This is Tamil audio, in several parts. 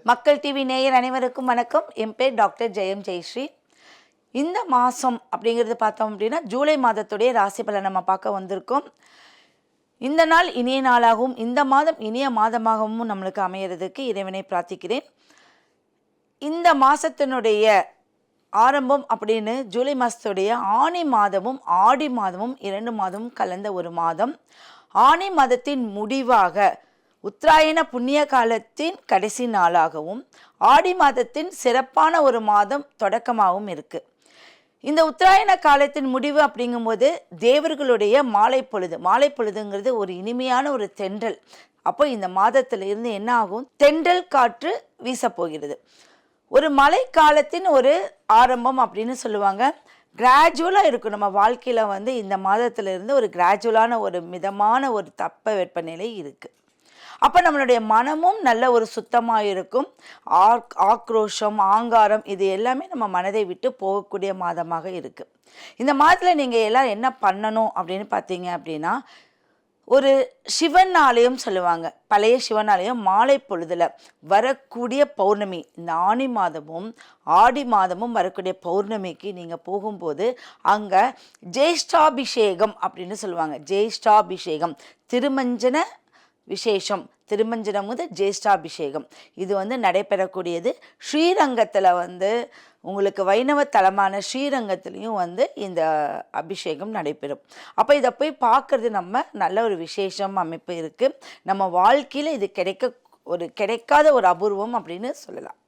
மக்கள் டிவி நேயர் அனைவருக்கும் வணக்கம். என் பேர் டாக்டர் ஜெயம் ஜெயஸ்ரீ. இந்த மாதம் அப்படிங்கிறது பார்த்தோம் அப்படின்னா ஜூலை மாதத்துடைய ராசி பலன் நம்ம பார்க்க வந்திருக்கோம். இந்த நாள் இனிய நாளாகவும் இந்த மாதம் இனிய மாதமாகவும் நம்மளுக்கு அமையிறதுக்கு இறைவனை பிரார்த்திக்கிறேன். இந்த மாதத்தினுடைய ஆரம்பம் அப்படின்னு ஜூலை மாதத்துடைய ஆனி மாதமும் ஆடி மாதமும் 2 மாதமும் கலந்த ஒரு மாதம். ஆனி மாதத்தின் முடிவாக உத்தராயண புண்ணிய காலத்தின் கடைசி நாளாகவும் ஆடி மாதத்தின் சிறப்பான ஒரு மாதம் தொடக்கமாகவும் இருக்குது. இந்த உத்தராயண காலத்தின் முடிவு அப்படிங்கும்போது தேவர்களுடைய மாலை பொழுதுங்கிறது ஒரு இனிமையான ஒரு தென்றல். அப்போ இந்த மாதத்திலிருந்து என்ன ஆகும், தென்றல் காற்று வீசப்போகிறது. ஒரு மழை காலத்தின் ஒரு ஆரம்பம் அப்படின்னு சொல்லுவாங்க. கிராஜுவலாக இருக்கும் நம்ம வாழ்க்கையில் இந்த மாதத்திலிருந்து ஒரு கிராஜுவலான ஒரு மிதமான ஒரு வெப்பநிலை இருக்குது. அப்போ நம்மளுடைய மனமும் நல்ல ஒரு சுத்தமாக இருக்கும். ஆக்ரோஷம், ஆங்காரம் இது எல்லாமே நம்ம மனதை விட்டு போகக்கூடிய மாதமாக இருக்குது. இந்த மாதத்தில் நீங்கள் எல்லாம் என்ன பண்ணணும் அப்படின்னு பார்த்தீங்க அப்படின்னா, ஒரு சிவன் ஆலயம் சொல்லுவாங்க, பழைய சிவன் ஆலயம் மாலை பொழுதில் வரக்கூடிய பௌர்ணமி, இந்த ஆனி மாதமும் ஆடி மாதமும் வரக்கூடிய பௌர்ணமிக்கு நீங்கள் போகும்போது அங்கே ஜேஷ்டாபிஷேகம் அப்படின்னு சொல்லுவாங்க. ஜேஷ்டாபிஷேகம் திருமஞ்சன விசேஷம், திருமஞ்சனம் முதல் ஜேஷ்டாபிஷேகம் இது நடைபெறக்கூடியது. ஸ்ரீரங்கத்தில் உங்களுக்கு வைணவ தலமான ஸ்ரீரங்கத்துலேயும் இந்த அபிஷேகம் நடைபெறும். அப்போ இதை போய் பார்க்குறது நம்ம நல்ல ஒரு விசேஷம் அமைப்பு இருக்குது. நம்ம வாழ்க்கையில் இது கிடைக்காத ஒரு அபூர்வம் அப்படின்னு சொல்லலாம்.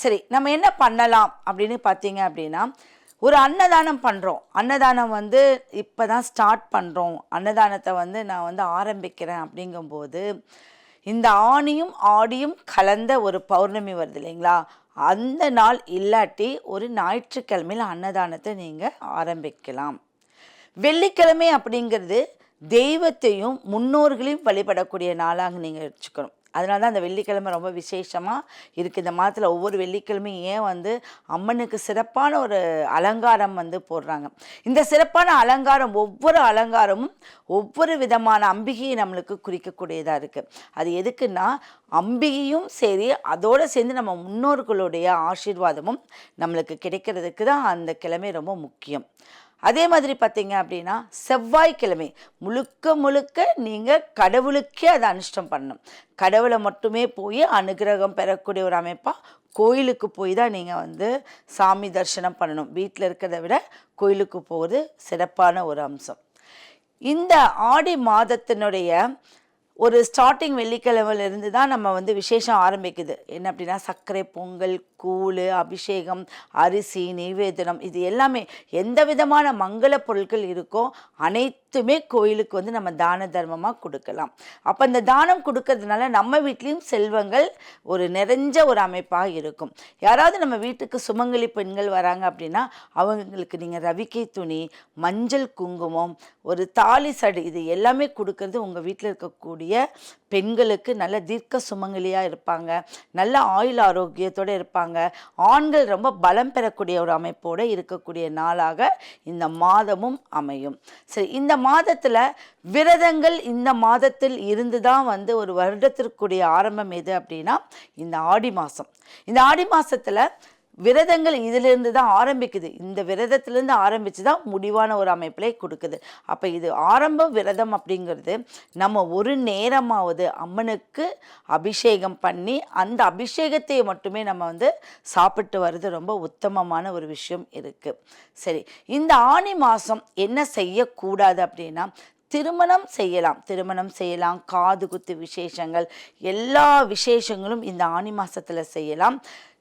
சரி, நம்ம என்ன பண்ணலாம் அப்படின்னு பார்த்தீங்க அப்படின்னா, ஒரு அன்னதானம் பண்ணுறோம். அன்னதானம் இப்போ தான் ஸ்டார்ட் பண்ணுறோம். அன்னதானத்தை நான் ஆரம்பிக்கிறேன் அப்படிங்கும்போது இந்த ஆனியும் ஆடியும் கலந்த ஒரு பௌர்ணமி வருது இல்லைங்களா, அந்த நாள் இல்லாட்டி ஒரு ஞாயிற்றுக்கிழமையில் அன்னதானத்தை நீங்கள் ஆரம்பிக்கலாம். வெள்ளிக்கிழமை அப்படிங்கிறது தெய்வத்தையும் முன்னோர்களையும் வழிபடக்கூடிய நாளாக நீங்கள் வச்சுக்கணும். அதனால தான் அந்த வெள்ளிக்கிழமை ரொம்ப விசேஷமாக இருக்குது. இந்த மாதத்தில் ஒவ்வொரு வெள்ளிக்கிழமையும் ஏன் அம்மனுக்கு சிறப்பான ஒரு அலங்காரம் போடுறாங்க. இந்த சிறப்பான அலங்காரம், ஒவ்வொரு அலங்காரமும் ஒவ்வொரு விதமான அம்பிகையை நம்மளுக்கு குறிக்கக்கூடியதாக இருக்குது. அது எதுக்குன்னா, அம்பிகையும் சரி அதோடு சேர்ந்து நம்ம முன்னோர்களுடைய ஆசீர்வாதமும் நம்மளுக்கு கிடைக்கிறதுக்கு தான் அந்த கிழமை ரொம்ப முக்கியம். அதே மாதிரி பார்த்தீங்க அப்படின்னா, செவ்வாய்க்கிழமை முழுக்க நீங்கள் கடவுளுக்கே அதை அனுஷ்டம் பண்ணணும். கடவுளை மட்டுமே போய் அனுகிரகம் பெறக்கூடிய ஒரு அமைப்பாக கோயிலுக்கு போய் தான் நீங்கள் சாமி தரிசனம் பண்ணணும். வீட்டில் இருக்கிறத விட கோயிலுக்கு போகிறது சிறப்பான ஒரு அம்சம். இந்த ஆடி மாதத்தினுடைய ஒரு ஸ்டார்டிங் வெள்ளிக்கிழமையிலிருந்து தான் நம்ம விசேஷம் ஆரம்பிக்குது. என்ன அப்படின்னா, சர்க்கரை பொங்கல், கூழ், அபிஷேகம், அரிசி, நெய்வேதனம் இது எல்லாமே எந்த விதமான மங்கள பொருட்கள் இருக்கோ அனைத்துமே கோயிலுக்கு நம்ம தான தர்மமாக கொடுக்கலாம். அப்போ இந்த தானம் கொடுக்கறதுனால நம்ம வீட்லேயும் செல்வங்கள் ஒரு நிறைஞ்ச ஒரு அமைப்பாக இருக்கும். யாராவது நம்ம வீட்டுக்கு சுமங்கலி பெண்கள் வராங்க அப்படின்னா அவங்களுக்கு நீங்கள் ரவிக்கை துணி, மஞ்சள், குங்குமம், ஒரு தாலி சடு இது எல்லாமே கொடுக்கறது உங்கள் வீட்டில் இருக்கக்கூடிய பெண்களுக்கு நல்ல தீர்க்க சுமங்கலியாக இருப்பாங்க, நல்ல ஆயுள் ஆரோக்கியத்தோடு இருப்பாங்க. ஆண்கள் ரொம்ப பலம் பெறக்கூடிய ஒரு அமைப்போடு இருக்கக்கூடிய நாளாக இந்த மாதமும் அமையும். சரி, இந்த மாதத்தில் விரதங்கள் இந்த மாதத்தில் இருந்து தான் ஒரு வருடத்திற்குரிய ஆரம்பம் எது அப்படின்னா இந்த ஆடி மாதம். இந்த ஆடி மாதத்தில் விரதங்கள் இதிலிருந்து தான் ஆரம்பிக்குது. இந்த விரதத்திலேருந்து ஆரம்பித்து தான் முடிவான ஒரு அமைப்பிலே கொடுக்குது. அப்போ இது ஆரம்ப விரதம் அப்படிங்கிறது நம்ம ஒரு நேரமாவது அம்மனுக்கு அபிஷேகம் பண்ணி அந்த அபிஷேகத்தை மட்டுமே நம்ம சாப்பிட்டு வர்றது ரொம்ப உத்தமமான ஒரு விஷயம் இருக்குது. சரி, இந்த ஆனி மாதம் என்ன செய்யக்கூடாது அப்படின்னா, திருமணம் செய்யலாம், காது குத்து விசேஷங்கள், எல்லா விசேஷங்களும் இந்த ஆனி மாதத்தில் செய்யலாம்.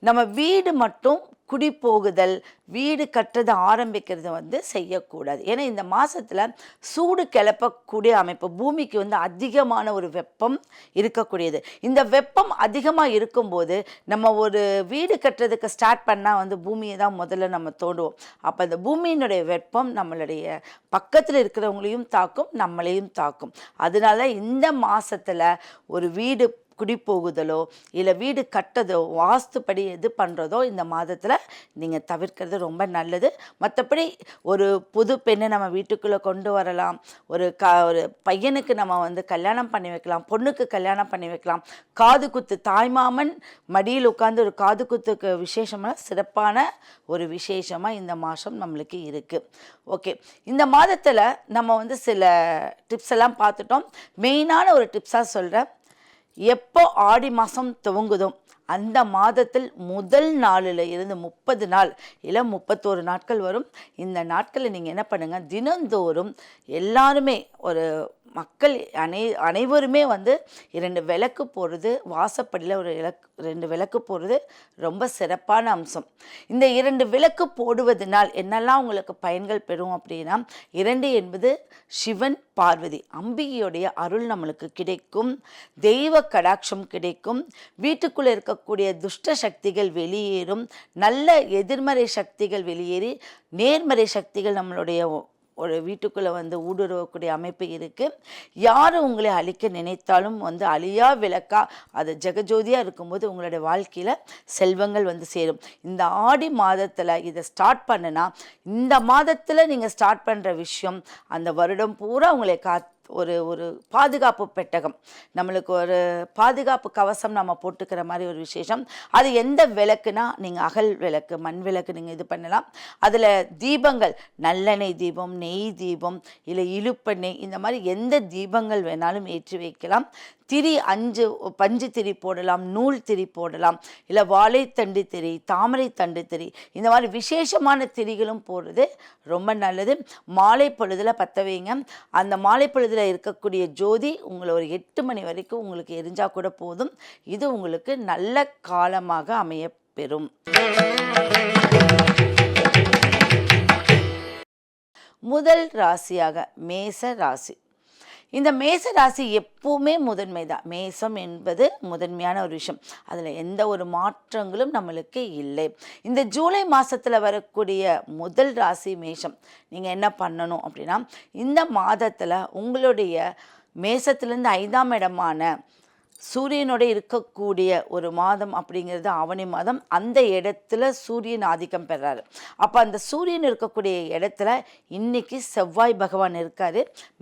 நம்ம வீடு மட்டும் குடி போகுதல், வீடு கட்டுறது ஆரம்பிக்கிறது செய்யக்கூடாது. ஏன்னா இந்த மாதத்தில் சூடு கிளப்பக்கூடிய அமைப்பு, பூமிக்கு அதிகமான ஒரு வெப்பம் இருக்கக்கூடியது. இந்த வெப்பம் அதிகமாக இருக்கும்போது நம்ம ஒரு வீடு கட்டுறதுக்கு ஸ்டார்ட் பண்ணால் பூமியை தான் முதல்ல நம்ம தோண்டுவோம். அப்போ அந்த பூமியினுடைய வெப்பம் நம்மளுடைய பக்கத்தில் இருக்கிறவங்களையும் தாக்கும், நம்மளையும் தாக்கும். அதனால இந்த மாதத்தில் ஒரு வீடு குடி போகுதலோ இல்லை வீடு கட்டதோ வாஸ்துப்படி எது பண்ணுறதோ இந்த மாதத்தில் நீங்கள் தவிர்க்கிறது ரொம்ப நல்லது. மற்றபடி ஒரு புது பெண்ணை நம்ம வீட்டுக்குள்ளே கொண்டு வரலாம், ஒரு பையனுக்கு நம்ம வந்து கல்யாணம் பண்ணி வைக்கலாம், பொண்ணுக்கு கல்யாணம் பண்ணி வைக்கலாம், காது குத்து தாய்மாமன் மடியில் உட்காந்து ஒரு காது குத்துக்கு விசேஷமாக சிறப்பான ஒரு விசேஷமாக இந்த மாதம் நம்மளுக்கு இருக்குது. ஓகே, இந்த மாதத்தில் நம்ம வந்து சில டிப்ஸ் எல்லாம் பார்த்துட்டோம். மெயினான ஒரு டிப்ஸாக சொல்கிறேன். எப்போ ஆடி மாதம் துவங்குதோ அந்த மாதத்தில் முதல் நாளில் இருந்து 30 நாள் இல்லை 31 நாட்கள் வரும். இந்த நாட்களில் நீங்கள் என்ன பண்ணுங்கள், தினந்தோறும் எல்லாருமே ஒரு மக்கள் அனைவருமே வந்து 2 விளக்கு போடுறது, வாசப்படியில் ஒரு 2 விளக்கு போடுறது ரொம்ப சிறப்பான அம்சம். இந்த 2 விளக்கு போடுவதனால் என்னெல்லாம் உங்களுக்கு பயன்கள் பெறும் அப்படின்னா, 2 என்பது சிவன் பார்வதி அம்பிகையுடைய அருள் நம்மளுக்கு கிடைக்கும், தெய்வ கடாட்சம் கிடைக்கும், வீட்டுக்குள்ளே இருக்கக்கூடிய துஷ்ட சக்திகள் வெளியேறும், நல்ல எதிர்மறை சக்திகள் வெளியேறி நேர்மறை சக்திகள் நம்மளுடைய ஒரு வீட்டுக்குள்ளே வந்து ஊடுருவக்கூடிய அமைப்பு இருக்குது. யார் உங்களை அழிக்க நினைத்தாலும் வந்து அழியா விளக்கா அது ஜெகஜோதியாக இருக்கும்போது உங்களுடைய வாழ்க்கையில் செல்வங்கள் வந்து சேரும். இந்த ஆடி மாதத்தில் இதை ஸ்டார்ட் பண்ணுனா, இந்த மாதத்தில் நீங்கள் ஸ்டார்ட் பண்ணுற விஷயம் அந்த வருடம் பூரா உங்களை ஒரு பாதுகாப்பு பெட்டகம், நம்மளுக்கு ஒரு பாதுகாப்பு கவசம் நம்ம போட்டுக்கிற மாதிரி ஒரு விசேஷம். அது எந்த விளக்குனா, நீங்கள் அகல் விளக்கு, மண் விளக்கு நீங்கள் இது பண்ணலாம். அதில் தீபங்கள், நல்லெண்ணெய் தீபம், நெய் தீபம், இல்லை இழுப்பெண்ணெய், இந்த மாதிரி எந்த தீபங்கள் வேணாலும் ஏற்றி வைக்கலாம். திரி 5 பஞ்சு திரி போடலாம், நூல் திரி போடலாம், இல்லை வாழைத்தண்டு திரி, தாமரை தண்டு திரி, இந்த மாதிரி விசேஷமான திரிகளும் போடுறது ரொம்ப நல்லது. மாலை பொழுதில் பற்ற வைங்க. அந்த மாலை பொழுதில் இருக்கக்கூடிய ஜோதி உங்களை ஒரு 8 மணி வரைக்கும் உங்களுக்கு எரிஞ்சால் கூட போதும். இது உங்களுக்கு நல்ல காலமாக அமைய பெறும். முதல் ராசியாக மேச ராசி. இந்த மேச ராசி எப்பவுமே முதன்மை தான். மேசம் என்பது முதன்மையான ஒரு விஷயம், அதில் எந்த ஒரு மாற்றங்களும் நம்மளுக்கு இல்லை. இந்த ஜூலை மாதத்தில் வரக்கூடிய முதல் ராசி மேஷம். நீங்கள் என்ன பண்ணணும் அப்படின்னா, இந்த மாதத்தில் உங்களுடைய மேசத்திலேருந்து 5ஆம் இடமான சூரியனோட இருக்கக்கூடிய ஒரு மாதம் அப்படிங்கிறது ஆவணி மாதம். அந்த இடத்துல சூரியன் ஆதிக்கம் பெறாரு. அப்போ அந்த சூரியன் இருக்கக்கூடிய இடத்துல இன்னைக்கு செவ்வாய் பகவான் இருக்கார்,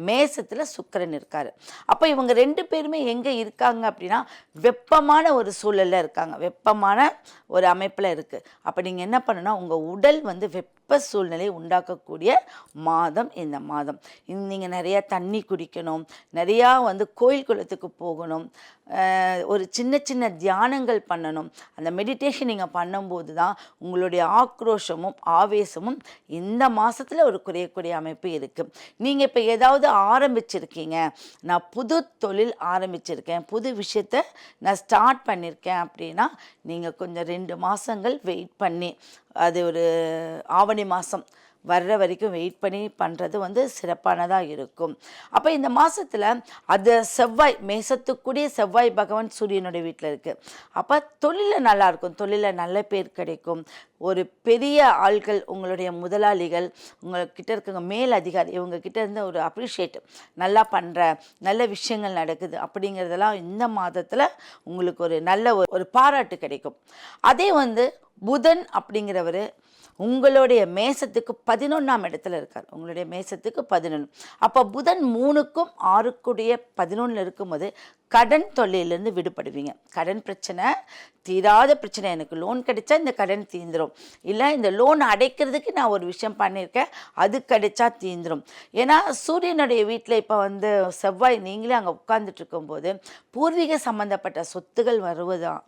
மேசத்தில் சுக்கிரன் இருக்கார். அப்போ இவங்க 2 பேருமே எங்கே இருக்காங்க அப்படின்னா, வெப்பமான ஒரு சூழலில் இருக்காங்க, வெப்பமான ஒரு அமைப்பில் இருக்குது. அப்போ நீங்கள் என்ன பண்ணணும்னா, உங்கள் உடல் வந்து வெப்ப சூழ்நிலை உண்டாக்கக்கூடிய மாதம் இந்த மாதம். நீங்கள் நிறையா தண்ணி குடிக்கணும், நிறையா வந்து கோயில் குளத்துக்கு போகணும், ஒரு சின்ன சின்ன தியானங்கள் பண்ணணும். அந்த மெடிடேஷன் நீங்கள் பண்ணும்போது தான் உங்களுடைய ஆக்ரோஷமும் ஆவேசமும் இந்த மாதத்தில் ஒரு குறையக்கூடிய அமைப்பு இருக்குது. நீங்கள் இப்போ ஏதாவது ஆரம்பிச்சிருக்கீங்க, நான் புது தொழில் ஆரம்பிச்சிருக்கேன், புது விஷயத்தை நான் ஸ்டார்ட் பண்ணியிருக்கேன் அப்படின்னா, நீங்கள் கொஞ்சம் 2 மாதங்கள் வெயிட் பண்ணி, அது ஒரு ஆவணி மாதம் வர்ற வரைக்கும் வெயிட் பண்ணி பண்ணுறது வந்து சிறப்பானதாக இருக்கும். அப்போ இந்த மாதத்தில் அது செவ்வாய், மேசத்துக்குரிய செவ்வாய் பகவான் சூரியனுடைய வீட்டில் இருக்குது. அப்போ தொழிலில் நல்லாயிருக்கும், தொழிலில் நல்ல பேர் கிடைக்கும். ஒரு பெரிய ஆட்கள், உங்களுடைய முதலாளிகள், உங்கள்கிட்ட இருக்க மேல் அதிகாரி, இவங்கக்கிட்ட இருந்து ஒரு அப்ரிஷியேட், நல்லா பண்ணுற, நல்ல விஷயங்கள் நடக்குது அப்படிங்கிறதெல்லாம் இந்த மாதத்தில் உங்களுக்கு ஒரு நல்ல ஒரு பாராட்டு கிடைக்கும். அதே வந்து புதன் அப்படிங்கிறவர் உங்களுடைய மேசத்துக்கு 11ஆம் இடத்துல இருக்கார். உங்களுடைய மேசத்துக்கு 11. அப்போ புதன் 3க்கும் 6க்குடைய 11 இருக்கும்போது கடன் தொல்லையிலேருந்து விடுபடுவீங்க. கடன் பிரச்சனை, தீராத பிரச்சனை, எனக்கு லோன் கிடைச்சா இந்த கடன் தீந்துடும், இல்லை இந்த லோன் அடைக்கிறதுக்கு நான் ஒரு விஷயம் பண்ணியிருக்கேன் அது கிடைச்சா தீந்துடும். ஏன்னா சூரியனுடைய வீட்டில் இப்போ வந்து செவ்வாய், நீங்களே அங்கே உட்கார்ந்துட்டு இருக்கும்போது பூர்வீக சம்மந்தப்பட்ட சொத்துகள் வருவதான்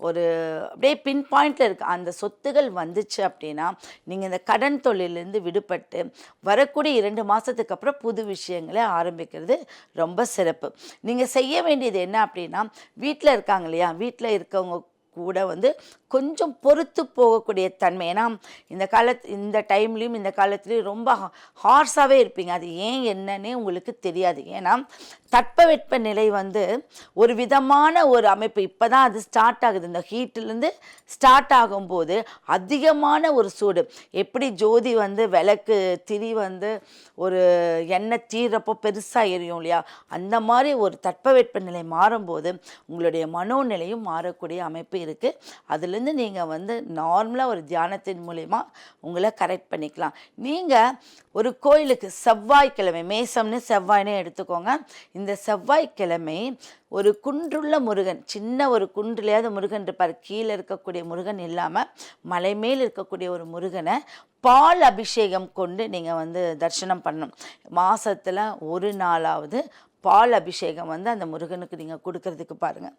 ஒரு அப்படியே பின் பாயிண்டில் இருக்குது. அந்த சொத்துகள் வந்துச்சு அப்படின்னா நீங்கள் இந்த கடன் தொழிலேருந்து விடுபட்டு வரக்கூடிய 2 மாதத்துக்கு அப்புறம் புது விஷயங்களை ஆரம்பிக்கிறது ரொம்ப சிறப்பு. நீங்கள் செய்ய வேண்டியது என்ன அப்படின்னா, வீட்டில் இருக்காங்க இல்லையா, வீட்டில் இருக்கவங்க கூட வந்து கொஞ்சம் பொறுத்து போகக்கூடிய தன்மை. ஏன்னா இந்த டைம்லேயும் இந்த காலத்துலேயும் ரொம்ப ஹார்ஸாகவே இருப்பீங்க. அது ஏன் என்னன்னே உங்களுக்கு தெரியாது. ஏன்னா தட்பவெட்ப நிலை வந்து ஒரு விதமான ஒரு அமைப்பு. இப்போ தான் அது ஸ்டார்ட் ஆகுது. இந்த ஹீட்டிலேருந்து ஸ்டார்ட் ஆகும்போது அதிகமான ஒரு சூடு. எப்படி ஜோதி வந்து விளக்கு திரி வந்து ஒரு எண்ணெய் தீர்றப்போ பெருசாக எரியும் இல்லையா, அந்த மாதிரி ஒரு தட்பவெட்ப நிலை மாறும்போது உங்களுடைய மனோநிலையும் மாறக்கூடிய அமைப்பு இருக்குது. அதுலேருந்து நீங்கள் வந்து நார்மலாக ஒரு தியானத்தின் மூலயமா உங்களை கரெக்ட் பண்ணிக்கலாம். நீங்கள் ஒரு கோயிலுக்கு செவ்வாய்க்கிழமை, மேசம்னு செவ்வாய்னே எடுத்துக்கோங்க, இந்த செவ்வாய்க்கிழமை ஒரு குன்றுள்ள முருகன், சின்ன ஒரு குன்றுலையாவது முருகன் இருப்பார். கீழே இருக்கக்கூடிய முருகன் இல்லாமல் மலை மேல் இருக்கக்கூடிய ஒரு முருகனை பால் அபிஷேகம் கொண்டு நீங்கள் வந்து தரிசனம் பண்ணணும். மாதத்தில் ஒரு நாளாவது பால் அபிஷேகம் வந்து அந்த முருகனுக்கு நீங்கள் கொடுக்கறதுக்கு பாருங்கள்.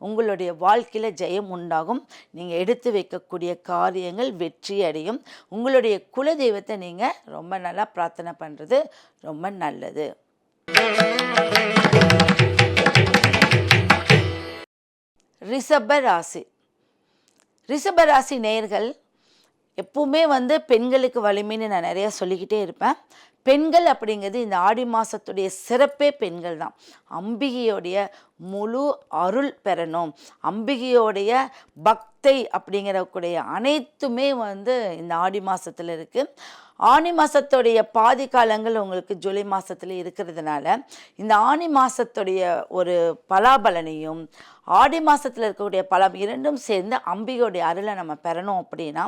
உங்களுடைய வாழ்க்கையில் ஜெயம் உண்டாகும். நீங்கள் எடுத்து வைக்கக்கூடிய காரியங்கள் வெற்றி அடையும். உங்களுடைய குலதெய்வத்தை நீங்கள் ரொம்ப நல்லா பிரார்த்தனை பண்ணுறது ரொம்ப நல்லது. ரிஷபராசி நேயர்கள் எப்பவுமே வந்து பெண்களுக்கு வலிமைன்னு நான் நிறையா சொல்லிக்கிட்டே இருப்பேன். பெண்கள் அப்படிங்கிறது இந்த ஆடி மாதத்துடைய சிறப்பே பெண்கள் தான். அம்பிகையோடைய முழு அருள் பெறணும், அம்பிகையோடைய பக்தை அப்படிங்கிறக்கூடிய அனைத்துமே வந்து இந்த ஆடி மாதத்தில் இருக்குது. ஆனி மாதத்துடைய பாதி காலங்கள் உங்களுக்கு ஜூலை மாதத்துல இருக்கிறதுனால இந்த ஆனி மாதத்துடைய ஒரு பலாபலனையும் ஆடி மாதத்தில் இருக்கக்கூடிய பலம் இரண்டும் சேர்ந்து அம்பிகையோடைய அருளை நம்ம பெறணும். அப்படின்னா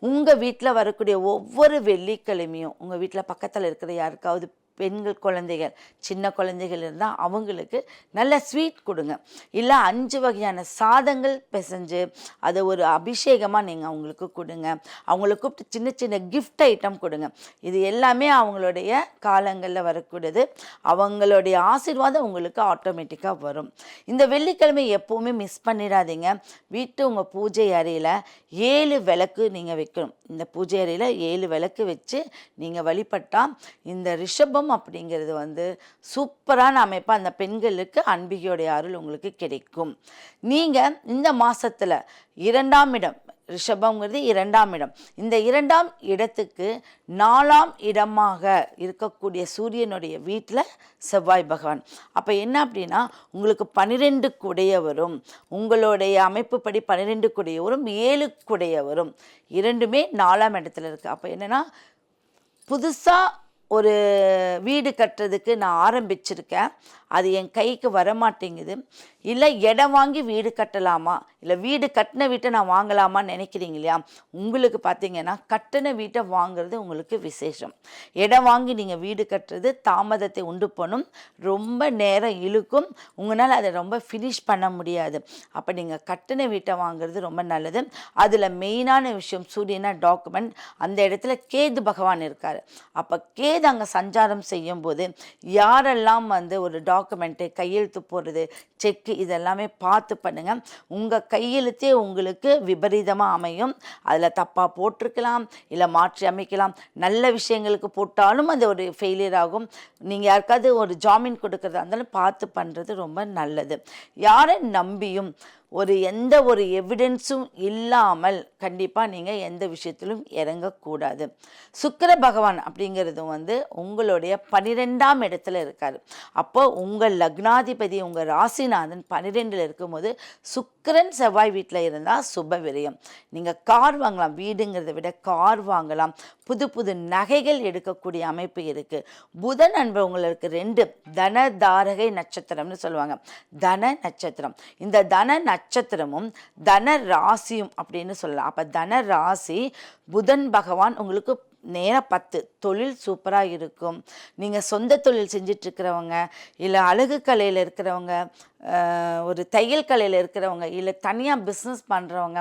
உங்கள் வீட்டில் வரக்கூடிய ஒவ்வொரு வெள்ளிக்கிழமையும் உங்கள் வீட்டில் பக்கத்தில் இருக்கிற யாருக்காவது பெண்கள் குழந்தைகள், சின்ன குழந்தைகள் இருந்தால் அவங்களுக்கு நல்ல ஸ்வீட் கொடுங்க. இல்லை 5 வகையான சாதங்கள் பிசைஞ்சு அதை ஒரு அபிஷேகமாக நீங்கள் அவங்களுக்கு கொடுங்க. அவங்கள கூப்பிட்டு சின்ன சின்ன கிஃப்ட் ஐட்டம் கொடுங்க. இது எல்லாமே அவங்களுடைய காலங்களில் வரக்கூடியது. அவங்களுடைய ஆசீர்வாதம் உங்களுக்கு ஆட்டோமேட்டிக்காக வரும். இந்த வெள்ளிக்கிழமை எப்போவுமே மிஸ் பண்ணிடாதீங்க. உங்கள் பூஜை அறையில் 7 விளக்கு நீங்கள் வைக்கணும். இந்த பூஜை அறையில் 7 விளக்கு வச்சு நீங்கள் வழிபட்டால் இந்த ரிஷபம் அப்படிங்கிறது வந்து சூப்பரான அமைப்பு. அந்த பெண்களுக்கு அன்பிகையோடைய அருள் உங்களுக்கு கிடைக்கும். நீங்கள் இந்த மாதத்தில் 2ஆம் இடம், ரிஷபங்கிறது 2ஆம் இடம், இந்த 2ஆம் இடத்துக்கு 4ஆம் இடமாக இருக்கக்கூடிய சூரியனுடைய வீட்டில் செவ்வாய் பகவான். அப்போ என்ன அப்படின்னா உங்களுக்கு 12 குடையவரும், உங்களுடைய அமைப்புப்படி 12 குடையவரும் 7 குடையவரும், இரண்டுமே 4ஆம் இடத்துல இருக்குது. அப்போ என்னென்னா புதுசாக ஒரு வீடு கட்டுறதுக்கு நான் ஆரம்பிச்சிருக்கேன், அது என் கைக்கு வரமாட்டேங்குது, இல்லை இடம் வாங்கி வீடு கட்டலாமா, இல்லை வீடு கட்டின வீட்டை நான் வாங்கலாமான்னு நினைக்கிறீங்க இல்லையா, உங்களுக்கு பார்த்தீங்கன்னா கட்டின வீட்டை வாங்குறது உங்களுக்கு விசேஷம். இடம் வாங்கி நீங்கள் வீடு கட்டுறது தாமதத்தை உண்டு பண்ணும், ரொம்ப நேரம் இழுக்கும், உங்களால் அதை ரொம்ப ஃபினிஷ் பண்ண முடியாது. அப்போ நீங்கள் கட்டின வீட்டை வாங்குறது ரொம்ப நல்லது. அதில் மெயினான விஷயம் சூரியனா டாக்குமெண்ட், அந்த இடத்துல கேது பகவான் இருக்கார். அப்போ கேது அங்கே சஞ்சாரம் செய்யும்போது யாரெல்லாம் வந்து ஒரு டாக்குமெண்ட்டு கையெழுத்து போடுறது, செக்கு, இதெல்லாமே பார்த்து பண்ணுங்கள். உங்கள் கையெழுத்தே உங்களுக்கு விபரீதமாக அமையும். அதில் தப்பாக போட்டிருக்கலாம், இல்லை மாற்றி அமைக்கலாம். நல்ல விஷயங்களுக்கு போட்டாலும் அது ஒரு ஃபெயிலியர் ஆகும். நீங்கள் யாருக்காவது ஒரு ஜாமீன் கொடுக்குறதா இருந்தாலும் பார்த்து பண்ணுறது ரொம்ப நல்லது. யாரை நம்பியும் எந்த ஒரு எவிடன்ஸும் இல்லாமல் கண்டிப்பாக நீங்கள் எந்த விஷயத்திலும் இறங்கக்கூடாது. சுக்கிர பகவான் அப்படிங்கிறது வந்து உங்களுடைய 12ஆம் இடத்துல இருக்கார். அப்போ உங்கள் லக்னாதிபதி, உங்கள் ராசிநாதன் 12இல் இருக்கும்போது சுக்கிரன் செவ்வாய் வீட்டில் இருந்தால் சுப விரயம். நீங்கள் கார் வாங்கலாம், வீடுங்கிறத விட கார் வாங்கலாம், புது புது நகைகள் எடுக்கக்கூடிய அமைப்பு இருக்குது. புதன் அன்பவங்களுக்கு 2 தனதாரகை நட்சத்திரம்னு சொல்லுவாங்க, தன நட்சத்திரம். இந்த தன நட்சத்திரமும் தன ராசியும் அப்படின்னு சொல்லலாம். அப்போ தன ராசி புதன் பகவான் உங்களுக்கு நேராக 10 தொழில் சூப்பராக இருக்கும். நீங்கள் சொந்த தொழில் செஞ்சிட்ருக்கிறவங்க, இல்லை அழகு கலையில் இருக்கிறவங்க, ஒரு தையல் கலையில் இருக்கிறவங்க, இல்லை தனியாக பிஸ்னஸ் பண்ணுறவங்க,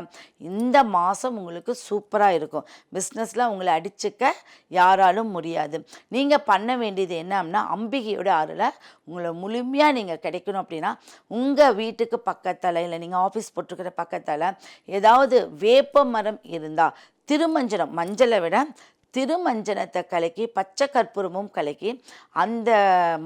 இந்த மாதம் உங்களுக்கு சூப்பராக இருக்கும். பிஸ்னஸில் உங்களை அடிச்சுக்க யாராலும் முடியாது. நீங்கள் பண்ண வேண்டியது என்ன அப்படின்னா அம்பிகையோட அருளை உங்களை முழுமையாக நீங்கள் கிடைக்கணும். அப்படின்னா உங்கள் வீட்டுக்கு பக்கத்தில், இல்லை நீங்கள் ஆஃபீஸ் போட்டிருக்கிற பக்கத்தில் ஏதாவது வேப்ப மரம் இருந்தால் திருமஞ்சனம், மஞ்சளை விட திருமஞ்சனத்தை கலக்கி பச்சை கற்பூரமும் கலக்கி அந்த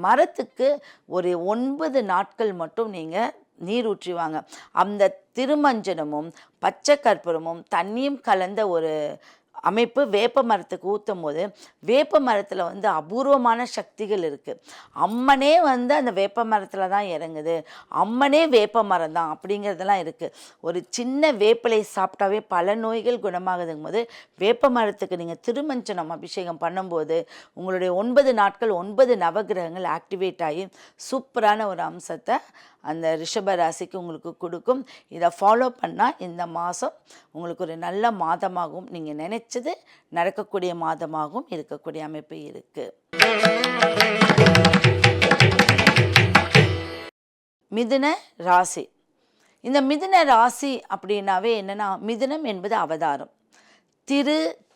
மரத்துக்கு ஒரு 9 நாட்கள் மட்டும் நீங்கள் நீர் ஊற்றிவாங்க. அந்த திருமஞ்சனமும் பச்சை கற்பூரமும் தண்ணியும் கலந்த ஒரு அமைப்பு வேப்ப மரத்துக்கு ஊற்றும் போது வேப்ப மரத்தில் வந்து அபூர்வமான சக்திகள் இருக்குது. அம்மனே வந்து அந்த வேப்ப மரத்தில் தான் இறங்குது, அம்மனே வேப்ப மரம் தான் அப்படிங்கிறதெல்லாம் இருக்குது. ஒரு சின்ன வேப்பிலை சாப்பிட்டாவே பல நோய்கள் குணமாகுதுங்கும் போது வேப்ப மரத்துக்கு நீங்கள் திருமஞ்சனம் அபிஷேகம் பண்ணும்போது உங்களுடைய 9 நாட்கள் 9 நவகிரகங்கள் ஆக்டிவேட் ஆகி சூப்பரான ஒரு அம்சத்தை அந்த ரிஷப ராசிக்கு உங்களுக்கு கொடுக்கும். இதை ஃபாலோ பண்ணால் இந்த மாதம் உங்களுக்கு ஒரு நல்ல மாதமாகவும் நீங்கள் நினைச்சது நடக்கக்கூடிய மாதமாகவும் இருக்கக்கூடிய அமைப்பு இருக்குது. மிதுன ராசி. இந்த மிதுன ராசி அப்படின்னாவே என்னென்னா, மிதுனம் என்பது அவதாரம்.